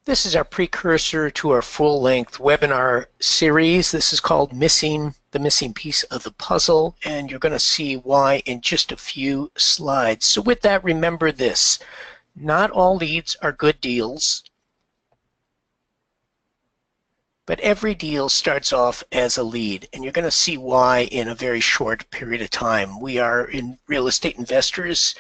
This is our precursor to our full-length webinar series. This is called the Missing Piece of the Puzzle, and you're going to see why in just a few slides. So with that, remember this. Not all leads are good deals, but every deal starts off as a lead, and you're going to see why in a very short period of time. We are in real estate investors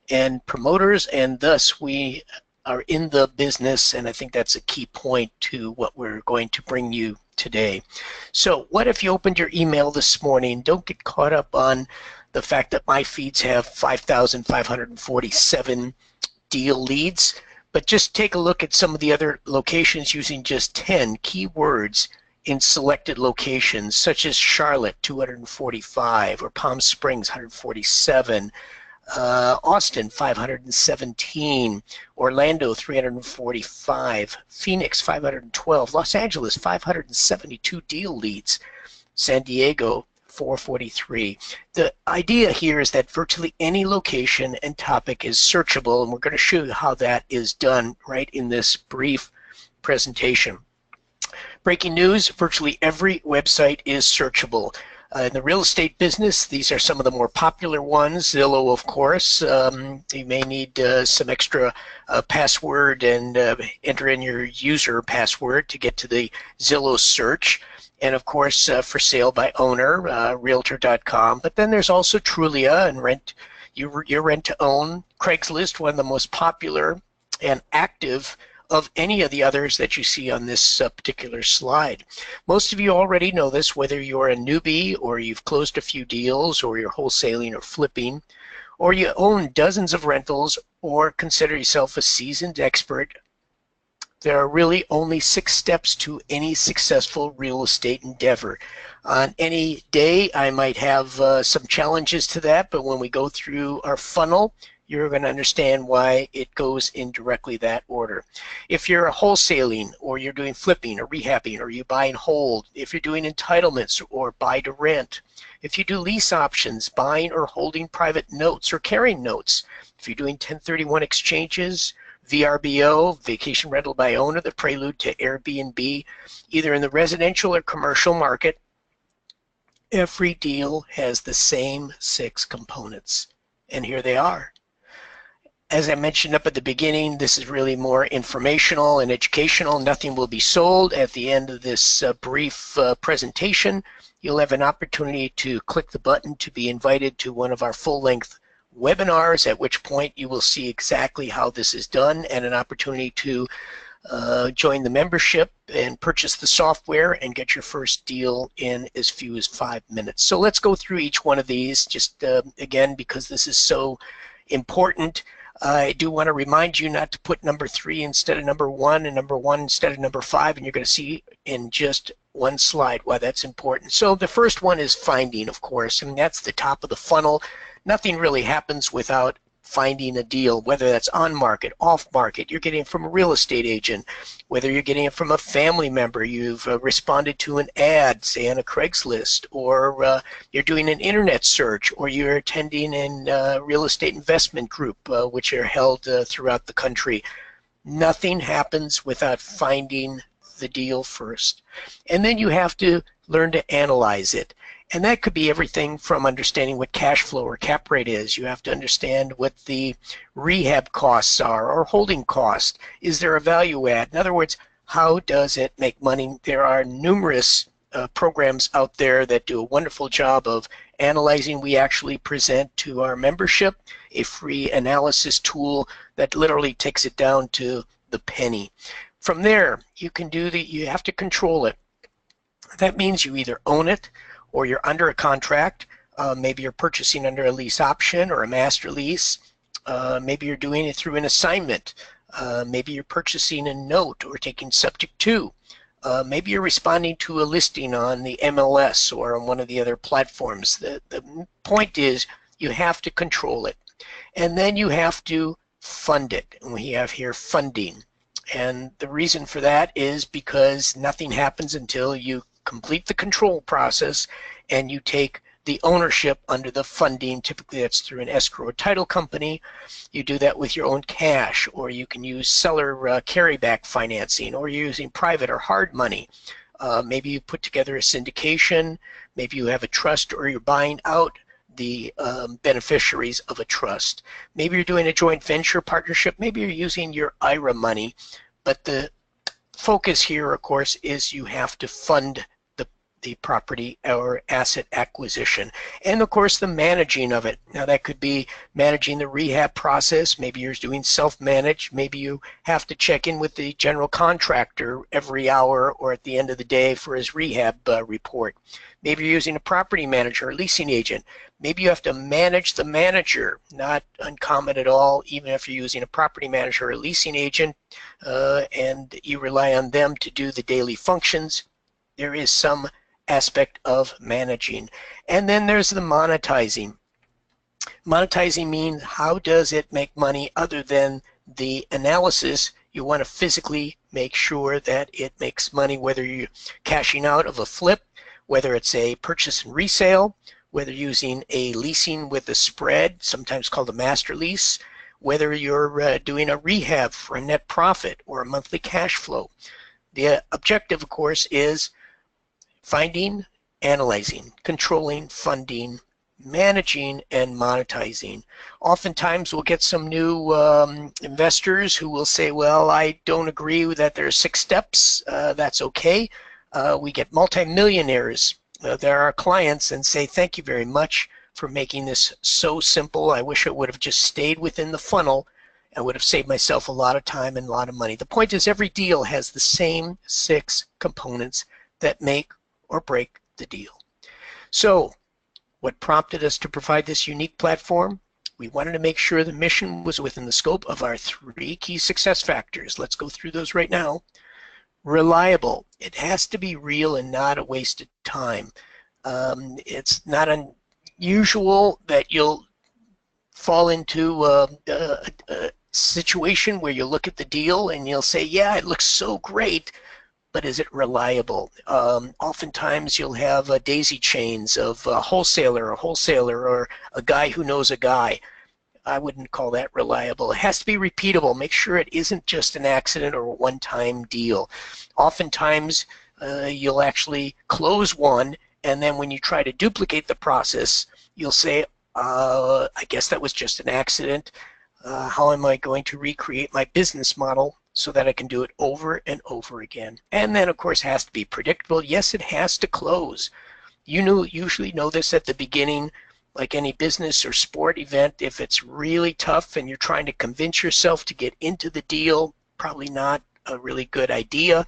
and promoters, and thus we are in the business, and I think that's a key point to what we're going to bring you today. So what if you opened your email this morning? Don't get caught up on the fact that my feeds have 5,547 deal leads, but just take a look at some of the other locations using just 10 keywords in selected locations, such as Charlotte, 245, or Palm Springs, 147, Austin 517, Orlando 345, Phoenix 512, Los Angeles 572 deal leads, San Diego 443. The idea here is that virtually any location and topic is searchable, and we're going to show you how that is done right in this brief presentation. Breaking news, virtually every website is searchable. In the real estate business, these are some of the more popular ones. Zillow, of course. You may need some extra password and enter in your user password to get to the Zillow search. And of course, for sale by owner, realtor.com. But then there's also Trulia and your rent to own. Craigslist, one of the most popular and active of any of the others that you see on this particular slide. Most of you already know this, whether you're a newbie or you've closed a few deals or you're wholesaling or flipping, or you own dozens of rentals or consider yourself a seasoned expert. There are really only 6 steps to any successful real estate endeavor. On any day, I might have some challenges to that, but when we go through our funnel, you're going to understand why it goes in directly that order. If you're wholesaling, or you're doing flipping or rehabbing, or you buy and hold, if you're doing entitlements or buy to rent, if you do lease options, buying or holding private notes or carrying notes, if you're doing 1031 exchanges, VRBO, vacation rental by owner, the prelude to Airbnb, either in the residential or commercial market, every deal has the same 6 components. And here they are. As I mentioned up at the beginning, this is really more informational and educational. Nothing will be sold. At the end of this brief presentation, you'll have an opportunity to click the button to be invited to one of our full-length webinars, at which point you will see exactly how this is done and an opportunity to join the membership and purchase the software and get your first deal in as few as 5 minutes. So let's go through each one of these, just again, because this is so important. I do want to remind you not to put number 3 instead of number 1 and number 1 instead of number 5, and you're going to see in just one slide why that's important. So the first one is finding, of course, and that's the top of the funnel. Nothing really happens without finding a deal, whether that's on market, off market, you're getting it from a real estate agent, whether you're getting it from a family member, you've responded to an ad, say on a Craigslist, or you're doing an internet search, or you're attending a real estate investment group, which are held throughout the country. Nothing happens without finding the deal first. And then you have to learn to analyze it. And that could be everything from understanding what cash flow or cap rate is. You have to understand what the rehab costs are or holding cost. Is there a value add? In other words, how does it make money? There are numerous programs out there that do a wonderful job of analyzing. We actually present to our membership a free analysis tool that literally takes it down to the penny. From there, you have to control it. That means you either own it, or you're under a contract. Maybe you're purchasing under a lease option or a master lease. Maybe you're doing it through an assignment. Maybe you're purchasing a note or taking subject to. Maybe you're responding to a listing on the MLS or on one of the other platforms. The point is you have to control it. And then you have to fund it. And we have here funding. And the reason for that is because nothing happens until you complete the control process and you take the ownership under the funding. Typically that's through an escrow or title company. You do that with your own cash, or you can use seller carryback financing, or you're using private or hard money. Maybe you put together a syndication, maybe you have a trust, or you're buying out the beneficiaries of a trust. Maybe you're doing a joint venture partnership, maybe you're using your IRA money, but the focus here, of course, is you have to fund the property or asset acquisition, and of course the managing of it. Now that could be managing the rehab process. Maybe you're doing self-managed. Maybe you have to check in with the general contractor every hour or at the end of the day for his rehab report. Maybe you're using a property manager or leasing agent. Maybe you have to manage the manager. Not uncommon at all, even if you're using a property manager or a leasing agent, and you rely on them to do the daily functions. There is some aspect of managing. And then there's the monetizing. Monetizing means how does it make money other than the analysis. You want to physically make sure that it makes money, whether you're cashing out of a flip, whether it's a purchase and resale, whether using a leasing with a spread, sometimes called a master lease, whether you're doing a rehab for a net profit or a monthly cash flow. The objective, of course, is finding, analyzing, controlling, funding, managing, and monetizing. Oftentimes we'll get some new investors who will say, well, I don't agree that there are 6 steps. That's okay. We get multimillionaires. They're our clients and say, thank you very much for making this so simple. I wish it would have just stayed within the funnel. I would have saved myself a lot of time and a lot of money. The point is every deal has the same 6 components that make or break the deal. So what prompted us to provide this unique platform? We wanted to make sure the mission was within the scope of our 3 key success factors. Let's go through those right now. Reliable. It has to be real and not a waste of time. It's not unusual that you'll fall into a situation where you look at the deal and you'll say, yeah, it looks so great, but is it reliable? Oftentimes you'll have daisy chains of a wholesaler or a guy who knows a guy. I wouldn't call that reliable. It has to be repeatable. Make sure it isn't just an accident or a one-time deal. Oftentimes you'll actually close one, and then when you try to duplicate the process, you'll say, I guess that was just an accident. How am I going to recreate my business model so that I can do it over and over again? And then, of course, it has to be predictable. Yes, it has to close. You usually know this at the beginning. Like any business or sport event, if it's really tough and you're trying to convince yourself to get into the deal, probably not a really good idea.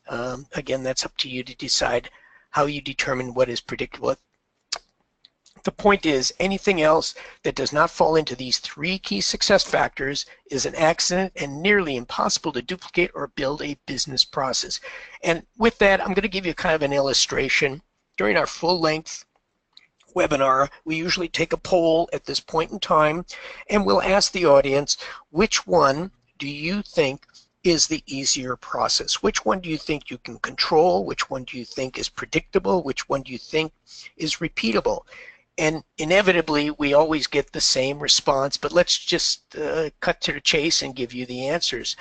Again, that's up to you to decide how you determine what is predictable. The point is, anything else that does not fall into these 3 key success factors is an accident and nearly impossible to duplicate or build a business process. And with that, I'm going to give you kind of an illustration. During our full-length webinar, we usually take a poll at this point in time, and we'll ask the audience, which one do you think is the easier process? Which one do you think you can control? Which one do you think is predictable? Which one do you think is repeatable? And inevitably, we always get the same response, but let's just cut to the chase and give you the answers.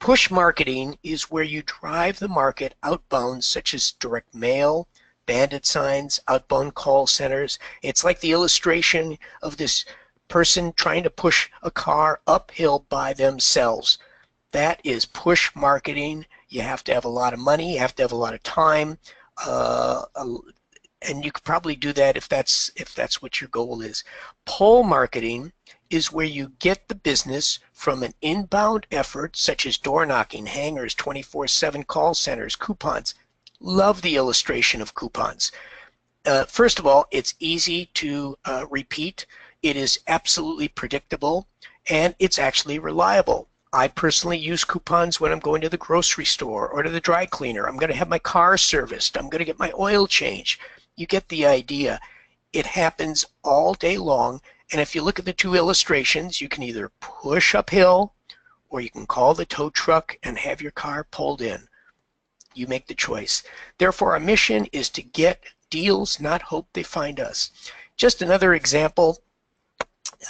Push marketing is where you drive the market outbound, such as direct mail, bandit signs, outbound call centers. It's like the illustration of this person trying to push a car uphill by themselves. That is push marketing. You have to have a lot of money, you have to have a lot of time, and you could probably do that if that's what your goal is. Pull marketing is where you get the business from an inbound effort, such as door knocking, hangers, 24/7 call centers, coupons. Love the illustration of coupons. First of all, it's easy to repeat. It is absolutely predictable, and it's actually reliable. I personally use coupons when I'm going to the grocery store or to the dry cleaner. I'm going to have my car serviced. I'm going to get my oil changed. You get the idea. It happens all day long, and if you look at the 2 illustrations, you can either push uphill or you can call the tow truck and have your car pulled in. You make the choice. Therefore, our mission is to get deals, not hope they find us. Just another example,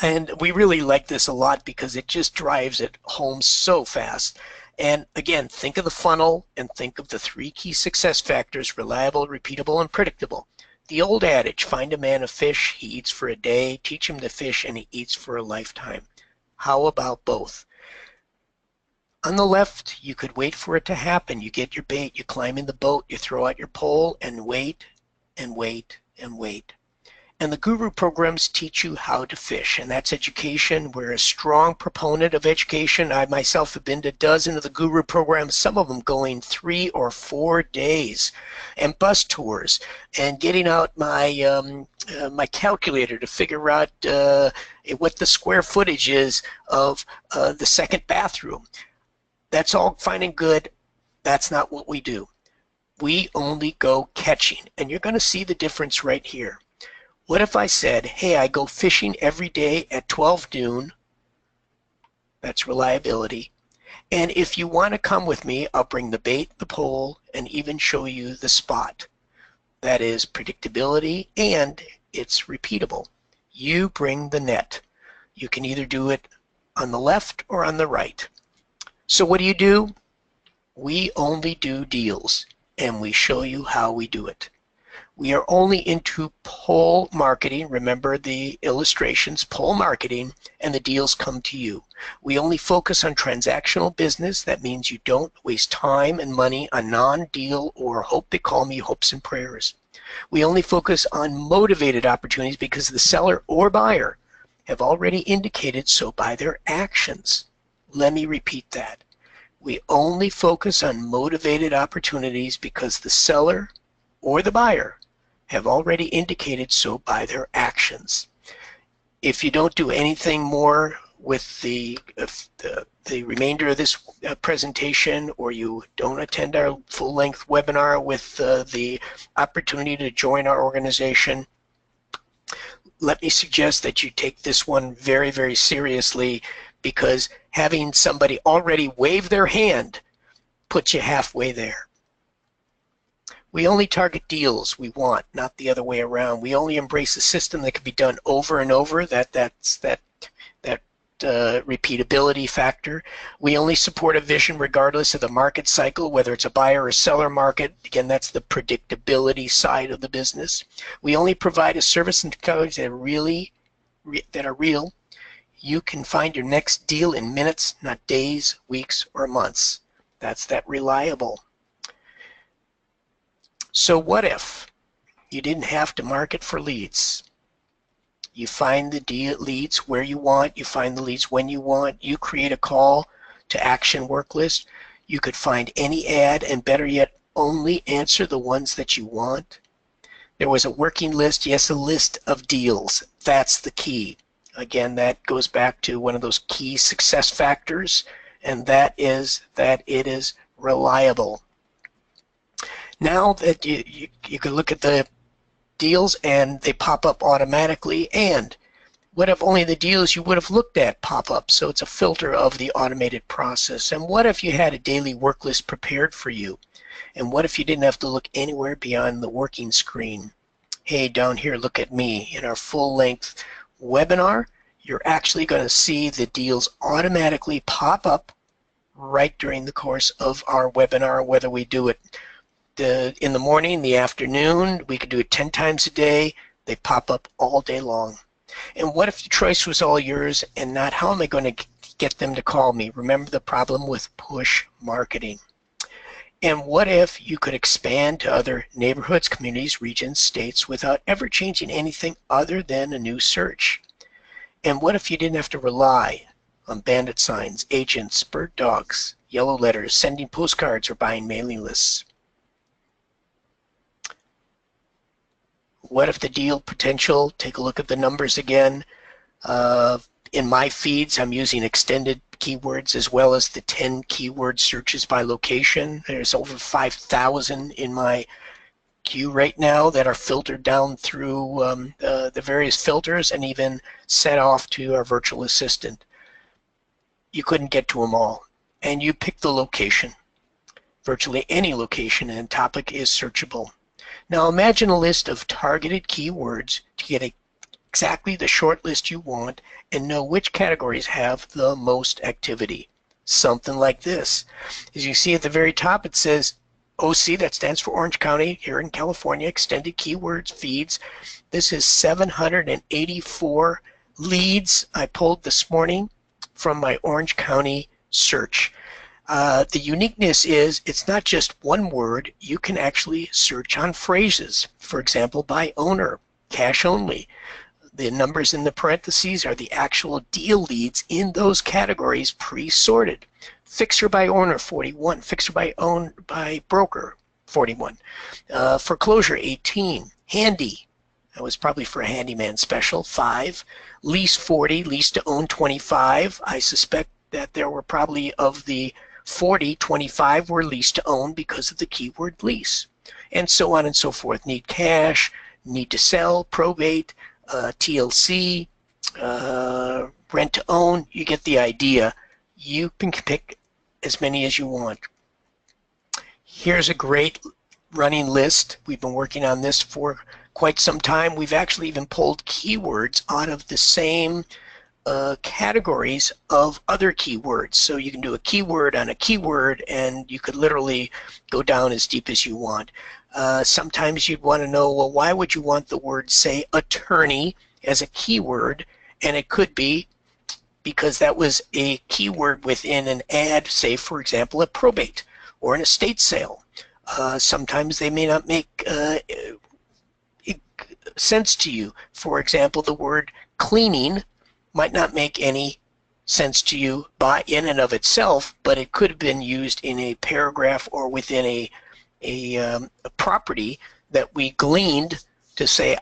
and we really like this a lot because it just drives it home so fast. And again, think of the funnel and think of the 3 key success factors: reliable, repeatable, and predictable. The old adage, find a man a fish, he eats for a day, teach him to fish, and he eats for a lifetime. How about both? On the left, you could wait for it to happen. You get your bait, you climb in the boat, you throw out your pole, and wait, and wait, and wait. And the guru programs teach you how to fish, and that's education. We're a strong proponent of education. I myself have been to dozens of the guru programs, some of them going 3 or 4 days, and bus tours, and getting out my my calculator to figure out what the square footage is of the second bathroom. That's all fine and good. That's not what we do. We only go catching, and you're going to see the difference right here. What if I said, hey, I go fishing every day at 12 noon? That's reliability. And if you want to come with me, I'll bring the bait, the pole, and even show you the spot. That is predictability, and it's repeatable. You bring the net. You can either do it on the left or on the right. So what do? We only do deals, and we show you how we do it. We are only into pole marketing. Remember the illustrations, pole marketing, and the deals come to you. We only focus on transactional business. That means you don't waste time and money on non-deal or hope they call me hopes and prayers. We only focus on motivated opportunities because the seller or buyer have already indicated so by their actions. Let me repeat that. We only focus on motivated opportunities because the seller or the buyer have already indicated so by their actions. If you don't do anything more with the remainder of this presentation, or you don't attend our full-length webinar with the opportunity to join our organization, let me suggest that you take this one very, very seriously, because having somebody already wave their hand puts you halfway there. We only target deals we want, not the other way around. We only embrace a system that can be done over and over. That's repeatability factor. We only support a vision regardless of the market cycle, whether it's a buyer or seller market. Again, that's the predictability side of the business. We only provide a service and technology that are real. You can find your next deal in minutes, not days, weeks, or months. That's that reliable. So what if you didn't have to market for leads? You find the leads where you want, you find the leads when you want, you create a call to action work list. You could find any ad, and better yet, only answer the ones that you want. There was a working list, yes, a list of deals. That's the key. Again, that goes back to one of those key success factors, and that is that it is reliable. Now that you can look at the deals and they pop up automatically, and what if only the deals you would have looked at pop up? So it's a filter of the automated process. And what if you had a daily work list prepared for you? And what if you didn't have to look anywhere beyond the working screen? Hey, down here, look at me. In our full-length webinar, you're actually going to see the deals automatically pop up right during the course of our webinar, whether we do it in the morning, the afternoon, we could do it 10 times a day. They pop up all day long. And what if the choice was all yours and not how am I going to get them to call me? Remember the problem with push marketing. And what if you could expand to other neighborhoods, communities, regions, states without ever changing anything other than a new search? And what if you didn't have to rely on bandit signs, agents, bird dogs, yellow letters, sending postcards, or buying mailing lists? What if the deal potential, take a look at the numbers again. In my feeds, I'm using extended keywords as well as the 10 keyword searches by location. There's over 5,000 in my queue right now that are filtered down through the various filters and even set off to our virtual assistant. You couldn't get to them all. And you pick the location. Virtually any location and topic is searchable. Now imagine a list of targeted keywords to get exactly the short list you want and know which categories have the most activity. Something like this. As you see at the very top, it says OC, that stands for Orange County here in California, extended keywords feeds. This is 784 leads I pulled this morning from my Orange County search. The uniqueness is it's not just one word. You can actually search on phrases. For example, by owner, cash only. The numbers in the parentheses are the actual deal leads in those categories pre-sorted. Fixer by owner, 41. Fixer by broker, 41. Foreclosure, 18. Handy, that was probably for a handyman special, 5. Lease, 40. Lease to own, 25. I suspect that there were probably of the 40, 25 were lease to own because of the keyword lease. And so on and so forth. Need cash, need to sell, probate, TLC, rent to own. You get the idea. You can pick as many as you want. Here's a great running list. We've been working on this for quite some time. We've actually even pulled keywords out of the same categories of other keywords. So you can do a keyword on a keyword, and you could literally go down as deep as you want. Sometimes you'd want to know, well, why would you want the word, say, attorney as a keyword? And it could be because that was a keyword within an ad, say, for example, a probate or an estate sale. Sometimes they may not make sense to you. For example, the word cleaning might not make any sense to you in and of itself, but it could have been used in a paragraph or within a property that we gleaned to say,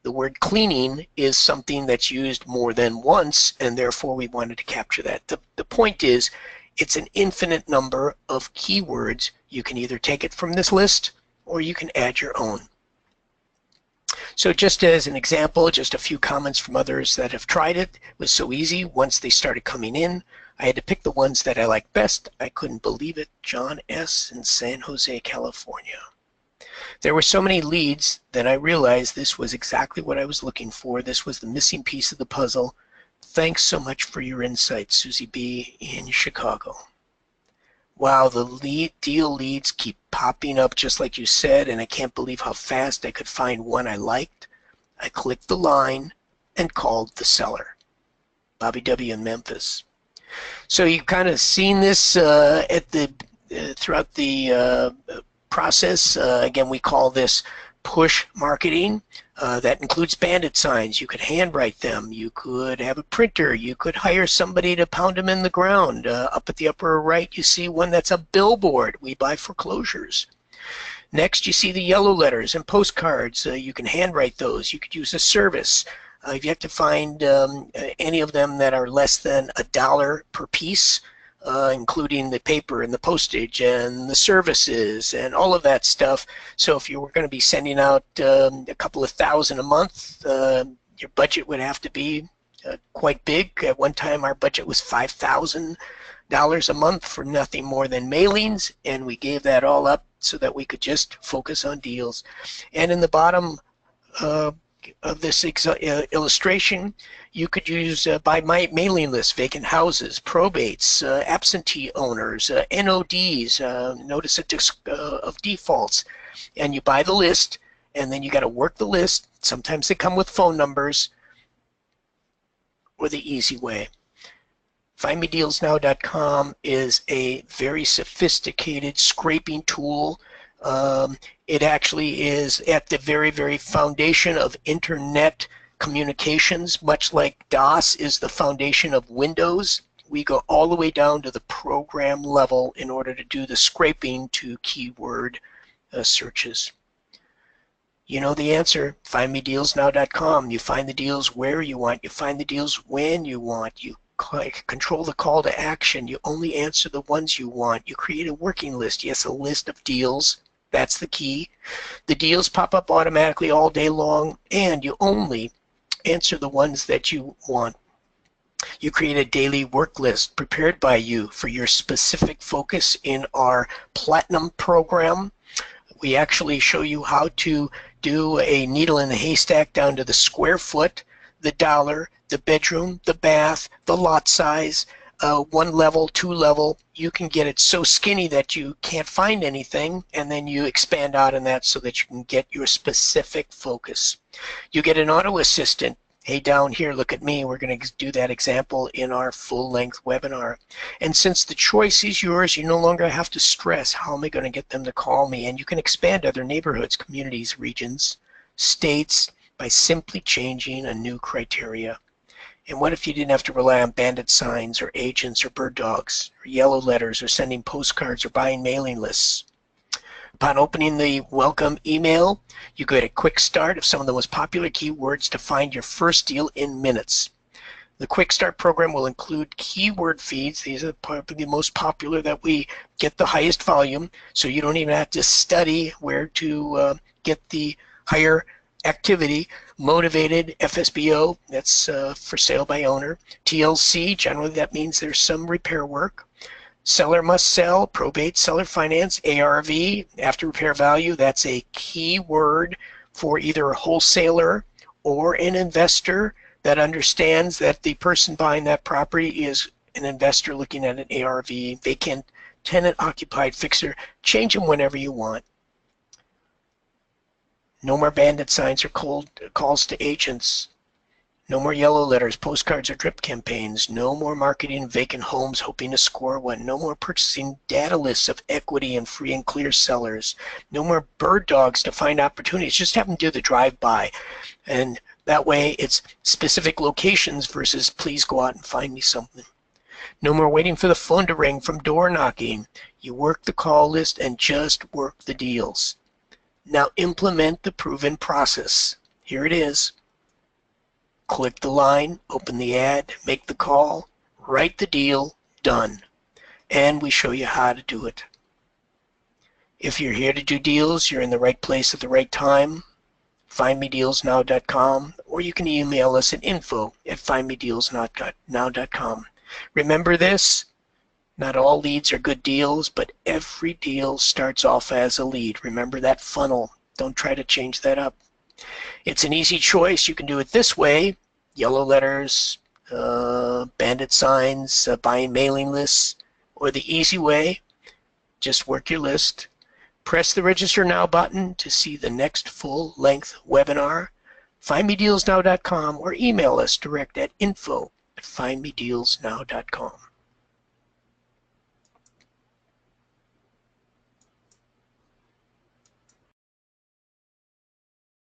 the word cleaning is something that's used more than once, and therefore we wanted to capture that. The point is, it's an infinite number of keywords. You can either take it from this list or you can add your own. So just as an example, just a few comments from others that have tried it. It was so easy once they started coming in. I had to pick the ones that I liked best. I couldn't believe it. John S. in San Jose, California. There were so many leads that I realized this was exactly what I was looking for. This was the missing piece of the puzzle. Thanks so much for your insight, Susie B. in Chicago. Wow, the deal leads keep popping up just like you said, and I can't believe how fast I could find one I liked. I clicked the line and called the seller. Bobby W. in Memphis. So you've kind of seen this throughout the process. Again, we call this push marketing. That includes bandit signs. You could handwrite them. You could have a printer. You could hire somebody to pound them in the ground. Up at the upper right, you see one that's a billboard. We buy foreclosures. Next, you see the yellow letters and postcards. You can handwrite those. You could use a service. If you have to find any of them that are less than $1 per piece, including the paper and the postage and the services and all of that stuff. So if you were going to be sending out a couple of thousand a month, your budget would have to be quite big. At one time, our budget was $5,000 a month for nothing more than mailings, and we gave that all up so that we could just focus on deals. And in the bottom of this illustration, you could use by my mailing list, vacant houses, probates, absentee owners, NODs, notice of defaults, and you buy the list, and then you got to work the list. Sometimes they come with phone numbers, or the easy way. FindMeDealsNow.com is a very sophisticated scraping tool. It actually is at the very, very foundation of internet communications, much like DOS is the foundation of Windows. We go all the way down to the program level in order to do the scraping to keyword searches. You know the answer, FindMeDealsNow.com. You find the deals where you want. You find the deals when you want. You control the call to action. You only answer the ones you want. You create a working list. Yes, a list of deals. That's the key. The deals pop up automatically all day long, and you only answer the ones that you want. You create a daily work list prepared by you for your specific focus in our Platinum program. We actually show you how to do a needle in the haystack down to the square foot, the dollar, the bedroom, the bath, the lot size, 1 level, 2 level. You can get it so skinny that you can't find anything, and then you expand out on that so that you can get your specific focus. You get an auto assistant. Hey, down here, look at me. We're going to do that example in our full-length webinar. And since the choice is yours, you no longer have to stress, how am I going to get them to call me? And you can expand other neighborhoods, communities, regions, states by simply changing a new criteria. And what if you didn't have to rely on bandit signs or agents or bird dogs or yellow letters or sending postcards or buying mailing lists? Upon opening the welcome email, you get a quick start of some of the most popular keywords to find your first deal in minutes. The Quick Start program will include keyword feeds. These are probably the most popular that we get the highest volume, so you don't even have to study where to get the higher activity. Motivated, FSBO, that's for sale by owner. TLC, generally that means there's some repair work. Seller must sell, probate, seller finance, ARV, after repair value, that's a keyword for either a wholesaler or an investor that understands that the person buying that property is an investor looking at an ARV, vacant, tenant occupied, fixer. Change them whenever you want. No more bandit signs or calls to agents. No more yellow letters, postcards, or drip campaigns. No more marketing vacant homes hoping to score one. No more purchasing data lists of equity and free and clear sellers. No more bird dogs to find opportunities. Just have them do the drive-by. And that way it's specific locations versus please go out and find me something. No more waiting for the phone to ring from door knocking. You work the call list and just work the deals. Now implement the proven process. Here it is. Click the line, open the ad, make the call, write the deal, done. And we show you how to do it. If you're here to do deals, you're in the right place at the right time. FindMeDealsNow.com, or you can email us at info@FindMeDealsNow.com. Remember this, not all leads are good deals, but every deal starts off as a lead. Remember that funnel. Don't try to change that up. It's an easy choice. You can do it this way: yellow letters, bandit signs, buying mailing lists, or the easy way, just work your list. Press the Register Now button to see the next full-length webinar. FindMeDealsNow.com, or email us direct at info@FindMeDealsNow.com.